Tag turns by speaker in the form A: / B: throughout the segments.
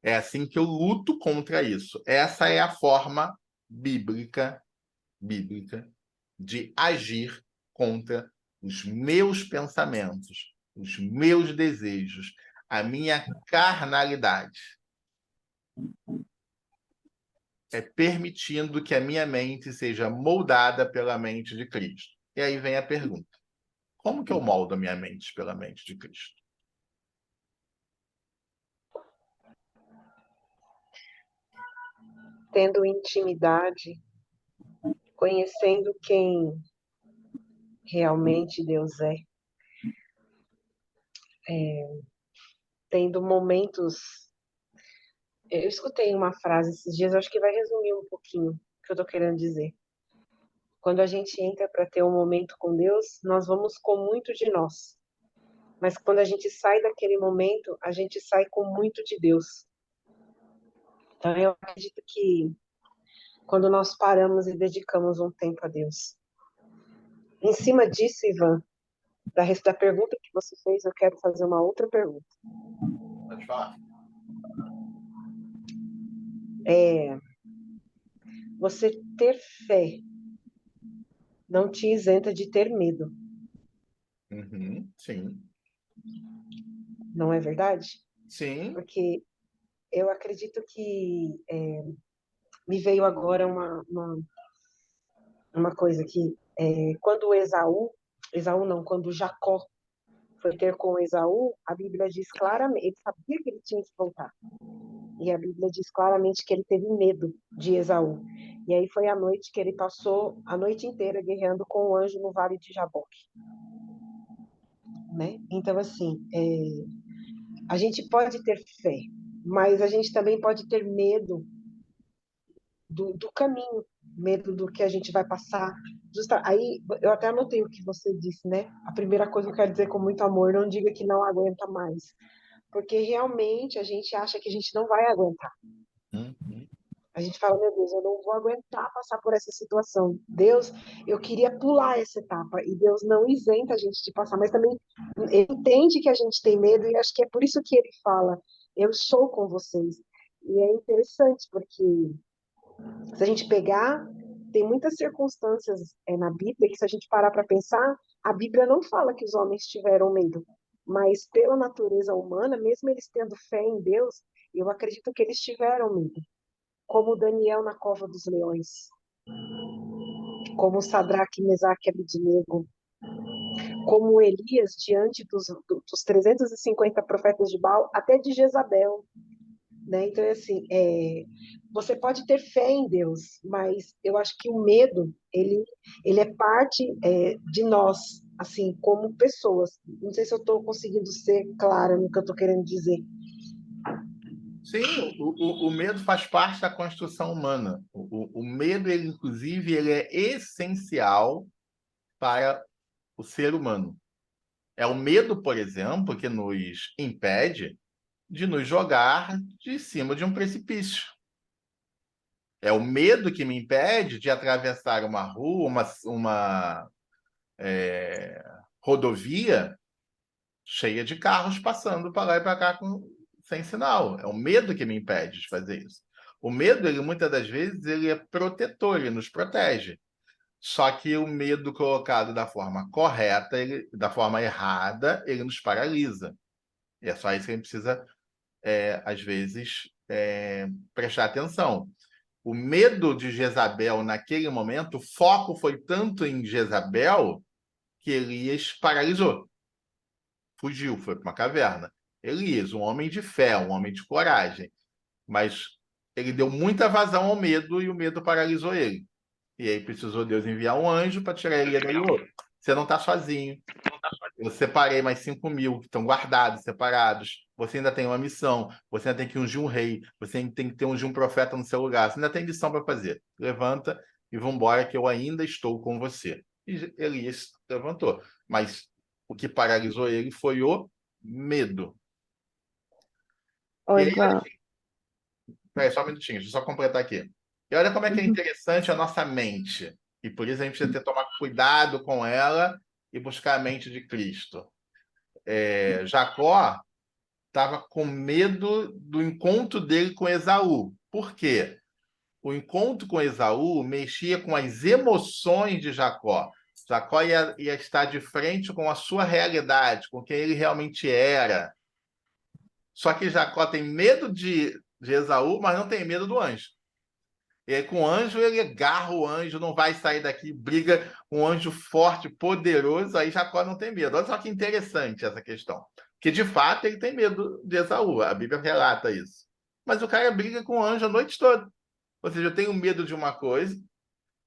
A: É assim que eu luto contra isso. Essa é a forma bíblica de agir contra os meus pensamentos, os meus desejos, a minha carnalidade. É permitindo que a minha mente seja moldada pela mente de Cristo. E aí vem a pergunta: como que eu moldo a minha mente pela mente de Cristo?
B: Tendo intimidade, conhecendo quem realmente Deus é, tendo momentos. Eu escutei uma frase esses dias, acho que vai resumir um pouquinho o que eu estou querendo dizer. Quando a gente entra para ter um momento com Deus, nós vamos com muito de nós. Mas quando a gente sai daquele momento, a gente sai com muito de Deus. Então eu acredito que quando nós paramos e dedicamos um tempo a Deus. Em cima disso, Ivan, da pergunta que você fez, eu quero fazer uma outra pergunta.
A: Pode falar.
B: Você ter fé não te isenta de ter medo,
A: Uhum, sim.
B: não é verdade?
A: Sim.
B: Porque eu acredito que me veio agora uma coisa que quando Esaú não, quando Jacó foi ter com Esaú, a Bíblia diz claramente, ele sabia que ele tinha que voltar. E a Bíblia diz claramente que ele teve medo de Esaú. E aí foi a noite que ele passou a noite inteira guerreando com o anjo no vale de Jaboque, né? Então, assim, a gente pode ter fé, mas a gente também pode ter medo do caminho, medo do que a gente vai passar. Aí, eu até anotei o que você disse, né? A primeira coisa que eu quero dizer com muito amor, não diga que não aguenta mais. Porque realmente a gente acha que a gente não vai aguentar.
A: Uhum.
B: A gente fala, meu Deus, eu não vou aguentar passar por essa situação. Deus, eu queria pular essa etapa. E Deus não isenta a gente de passar, mas também ele entende que a gente tem medo e acho que é por isso que ele fala, eu sou com vocês. E é interessante, porque se a gente pegar, tem muitas circunstâncias na Bíblia que, se a gente parar para pensar, a Bíblia não fala que os homens tiveram medo, mas pela natureza humana, mesmo eles tendo fé em Deus, eu acredito que eles tiveram medo. Como Daniel na cova dos leões, como Sadraque, Mesaque e Abednego, como Elias diante dos 350 profetas de Baal, até de Jezabel. Né? Então, assim, você pode ter fé em Deus, mas eu acho que o medo, ele é parte de nós, assim, como pessoas. Não sei se eu estou conseguindo ser clara no que eu estou querendo dizer.
A: Sim, o medo faz parte da construção humana. O medo, ele, inclusive, ele é essencial para o ser humano. É o medo, por exemplo, que nos impede de nos jogar de cima de um precipício. É o medo que me impede de atravessar uma rua, rodovia cheia de carros passando para lá e para cá sem sinal. É o medo que me impede de fazer isso. O medo, ele muitas das vezes, ele é protetor, ele nos protege. Só que o medo colocado da forma correta, da forma errada, ele nos paralisa. E é só isso que a gente precisa, às vezes, prestar atenção. O medo de Jezabel naquele momento, o foco foi tanto em Jezabel que Elias paralisou, fugiu, foi para uma caverna. Elias, um homem de fé, um homem de coragem, mas ele deu muita vazão ao medo e o medo paralisou ele. E aí precisou Deus enviar um anjo para tirar ele dali. Você não está sozinho. Eu separei mais 5.000 que estão guardados, separados. Você ainda tem uma missão. Você ainda tem que ungir um rei. Você ainda tem que ter ungir um profeta no seu lugar. Você ainda tem missão para fazer. Levanta e vamos embora, que eu ainda estou com você. E Elias levantou. Mas o que paralisou ele foi o medo. E
B: Oi,
A: aí,
B: Ivan.
A: peraí, só um minutinho, deixa eu só completar aqui. E olha como é que é interessante a nossa mente. E por isso a gente precisa ter tomar cuidado com ela e buscar a mente de Cristo. Jacó estava com medo do encontro dele com Esaú. Por quê? O encontro com Esaú mexia com as emoções de Jacó. Jacó ia estar de frente com a sua realidade, com quem ele realmente era. Só que Jacó tem medo de Esaú, mas não tem medo do anjo. E aí, com o anjo, ele agarra o anjo, não vai sair daqui, briga com um anjo forte, poderoso, aí Jacó não tem medo. Olha só que interessante essa questão. Que de fato ele tem medo de Esaú, a Bíblia relata isso. Mas o cara briga com o anjo a noite toda. Ou seja, eu tenho medo de uma coisa,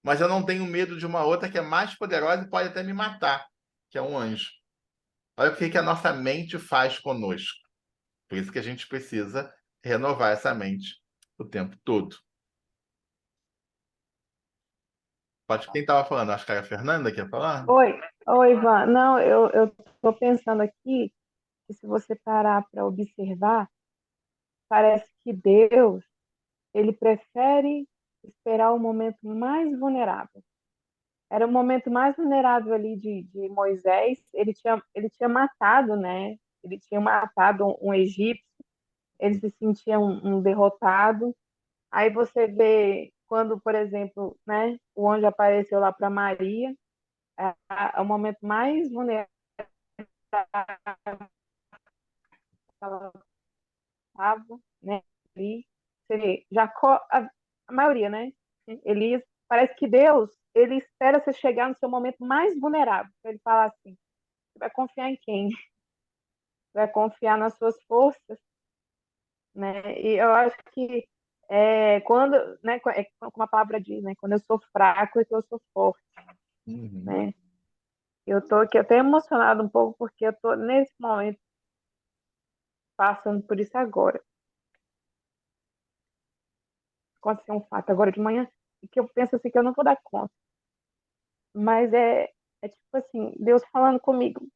A: mas eu não tenho medo de uma outra que é mais poderosa e pode até me matar, que é um anjo. Olha o que a nossa mente faz conosco. Por isso que a gente precisa renovar essa mente o tempo todo. Pode quem estava falando? Acho que era a Fernanda que ia falar.
C: Oi, Ivan. Não, eu tô pensando aqui que se você parar para observar, parece que Deus, ele prefere esperar o momento mais vulnerável. Era o momento mais vulnerável ali de Moisés. Ele tinha matado, né? Ele tinha matado um egípcio. Ele se sentia um derrotado. Aí você vê quando, por exemplo, né, o anjo apareceu lá para Maria, é o momento mais vulnerável que ela estava, né? Ali. Você vê, Jacó, a maioria, né? Elias, parece que Deus, ele espera você chegar no seu momento mais vulnerável, para ele falar assim, você vai confiar em quem? Vai confiar nas suas forças, né? E eu acho que quando, né, como a palavra diz, né, quando eu sou fraco é que eu sou forte,
A: Uhum.
C: né? Eu tô aqui até emocionada um pouco porque eu tô nesse momento passando por isso agora. Aconteceu um fato agora de manhã e que eu penso assim que eu não vou dar conta. Mas é tipo assim, Deus falando comigo,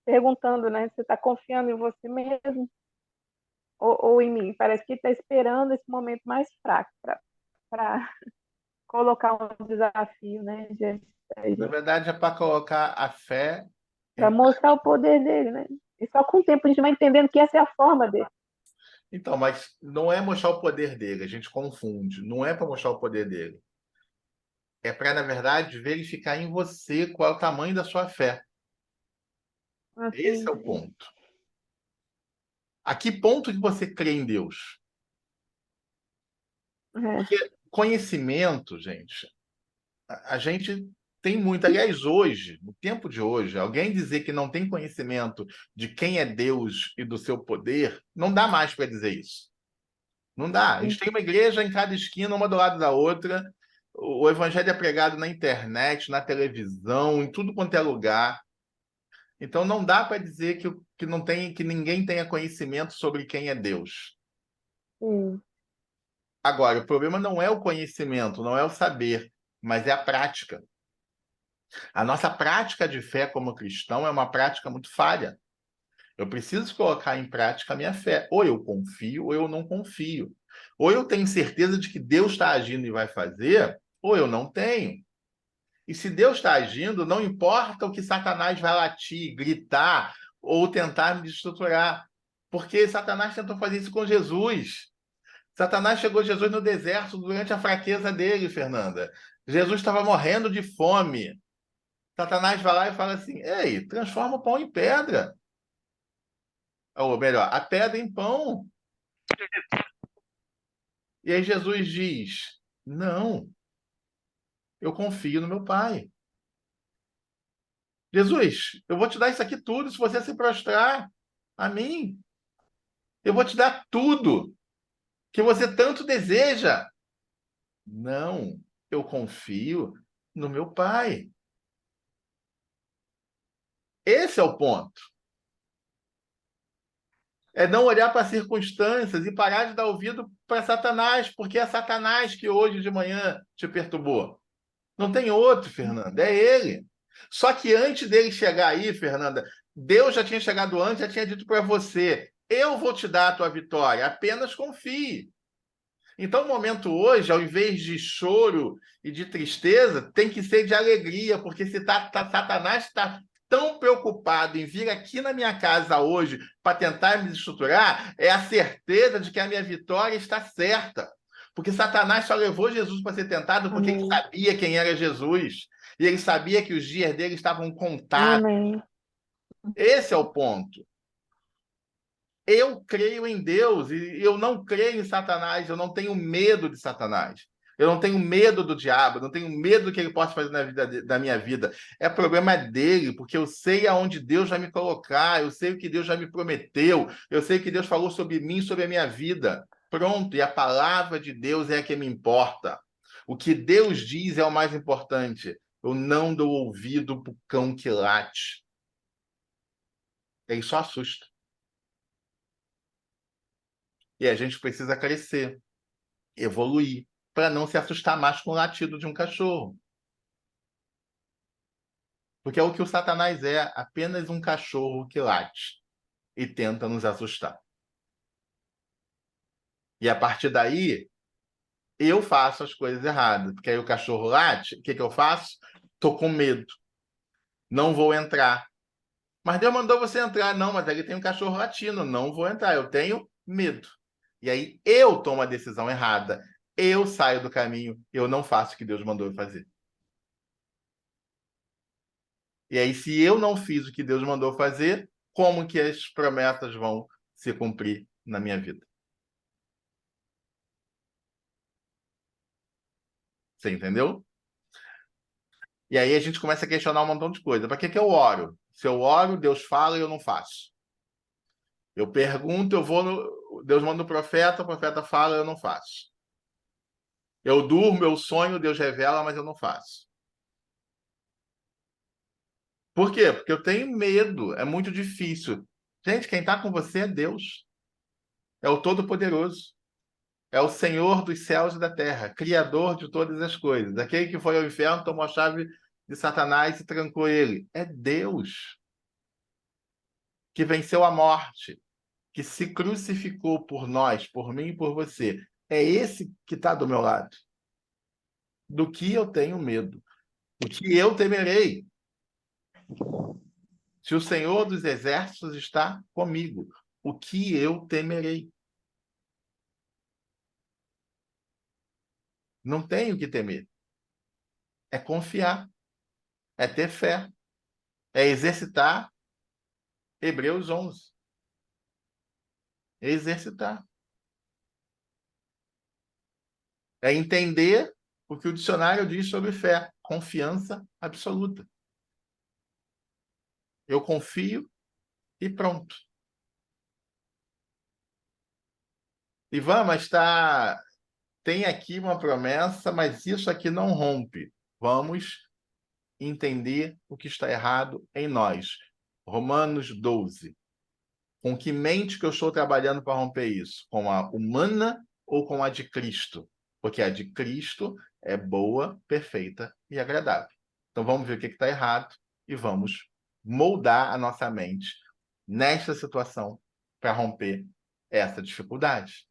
C: perguntando, né? Você está confiando em você mesmo ou em mim? Parece que está esperando esse momento mais fraco para colocar um desafio, né?
A: Na verdade, é para colocar a fé
C: Para
A: em...
C: mostrar o poder dele, né? E só com o tempo a gente vai entendendo que essa é a forma dele.
A: Então, mas não é mostrar o poder dele, a gente confunde. Não é para mostrar o poder dele. É para, na verdade, verificar em você qual é o tamanho da sua fé. Esse é
C: Assim,
A: o ponto. A que ponto que você crê em Deus?
C: é,
A: Porque conhecimento, gente, a gente tem muito. Aliás, hoje, no tempo de hoje, alguém dizer que não tem conhecimento de quem é Deus e do seu poder, não dá mais para dizer isso. Não dá. A gente tem uma igreja em cada esquina, uma do lado da outra. O evangelho é pregado na internet, na televisão, em tudo quanto é lugar. Então não dá para dizer que não tem, que ninguém tenha conhecimento sobre quem é Deus.
C: sim,
A: Agora, o problema não é o conhecimento, não é o saber, mas é a prática. A nossa prática de fé como cristão é uma prática muito falha. Eu preciso colocar em prática a minha fé. Ou eu confio, ou eu não confio. Ou eu tenho certeza de que Deus está agindo e vai fazer, ou eu não tenho. E se Deus está agindo, não importa o que Satanás vai latir, gritar ou tentar me destruturar. Porque Satanás tentou fazer isso com Jesus. Satanás chegou a Jesus no deserto durante a fraqueza dele, Fernanda. Jesus estava morrendo de fome. Satanás vai lá e fala assim: Ei, transforma o pão em pedra. Ou melhor, a pedra em pão. E aí Jesus diz: Não, eu confio no meu Pai. Jesus, eu vou te dar isso aqui tudo se você se prostrar a mim. Eu vou te dar tudo que você tanto deseja. Não, eu confio no meu Pai. Esse é o ponto. É não olhar para as circunstâncias e parar de dar ouvido para Satanás, porque é Satanás que hoje de manhã te perturbou. Não tem outro, Fernanda, é ele. Só que antes dele chegar aí, Fernanda, Deus já tinha chegado antes, já tinha dito para você: eu vou te dar a tua vitória, apenas confie. Então, o momento hoje, ao invés de choro e de tristeza, tem que ser de alegria, porque se Satanás está tão preocupado em vir aqui na minha casa hoje para tentar me desestruturar é a certeza de que a minha vitória está certa. Porque Satanás só levou Jesus para ser tentado porque ele
C: Amém.
A: sabia quem era Jesus. E ele sabia que os dias dele estavam contados.
C: Amém.
A: Esse é o ponto. Eu creio em Deus e eu não creio em Satanás. Eu não tenho medo de Satanás. Eu não tenho medo do diabo, eu não tenho medo do que ele possa fazer na vida da minha vida. É problema dele, porque eu sei aonde Deus vai me colocar, eu sei o que Deus já me prometeu, eu sei o que Deus falou sobre mim, sobre a minha vida. Pronto, e a palavra de Deus é a que me importa. O que Deus diz é o mais importante. Eu não dou ouvido pro cão que late. Ele só assusta. E a gente precisa crescer, evoluir, para não se assustar mais com o latido de um cachorro. Porque é o que o Satanás é, apenas um cachorro que late e tenta nos assustar. E a partir daí, eu faço as coisas erradas. Porque aí o cachorro late, o que eu faço? Estou com medo. Não vou entrar. Mas Deus mandou você entrar. Não, mas ali tem um cachorro latindo. Não vou entrar. Eu tenho medo. E aí eu tomo a decisão errada. Eu saio do caminho. Eu não faço o que Deus mandou eu fazer. E aí, se eu não fiz o que Deus mandou fazer, como que as promessas vão se cumprir na minha vida? Você entendeu? E aí a gente começa a questionar um montão de coisa. Para que eu oro? Se eu oro, Deus fala e eu não faço. Eu pergunto, eu vou no... Deus manda o profeta fala, eu não faço. Eu durmo, eu sonho, Deus revela, mas eu não faço. Por quê? Porque eu tenho medo, é muito difícil. Gente, quem está com você é Deus. É o Todo-Poderoso. É o Senhor dos céus e da terra, Criador de todas as coisas. Aquele que foi ao inferno, tomou a chave de Satanás e trancou ele. É Deus que venceu a morte, que se crucificou por nós, por mim e por você. É esse que está do meu lado. Do que eu tenho medo? O que eu temerei? Se o Senhor dos exércitos está comigo, o que eu temerei? Não tenho que temer. É confiar, é ter fé, é exercitar Hebreus 11. É exercitar. É entender o que o dicionário diz sobre fé. Confiança absoluta. Eu confio e pronto. Ivan, mas tem aqui uma promessa, mas isso aqui não rompe. Vamos entender o que está errado em nós. Romanos 12. Com que mente que eu estou trabalhando para romper isso? Com a humana ou com a de Cristo? Porque a de Cristo é boa, perfeita e agradável. Então vamos ver o que está errado e vamos moldar a nossa mente nesta situação para romper essa dificuldade.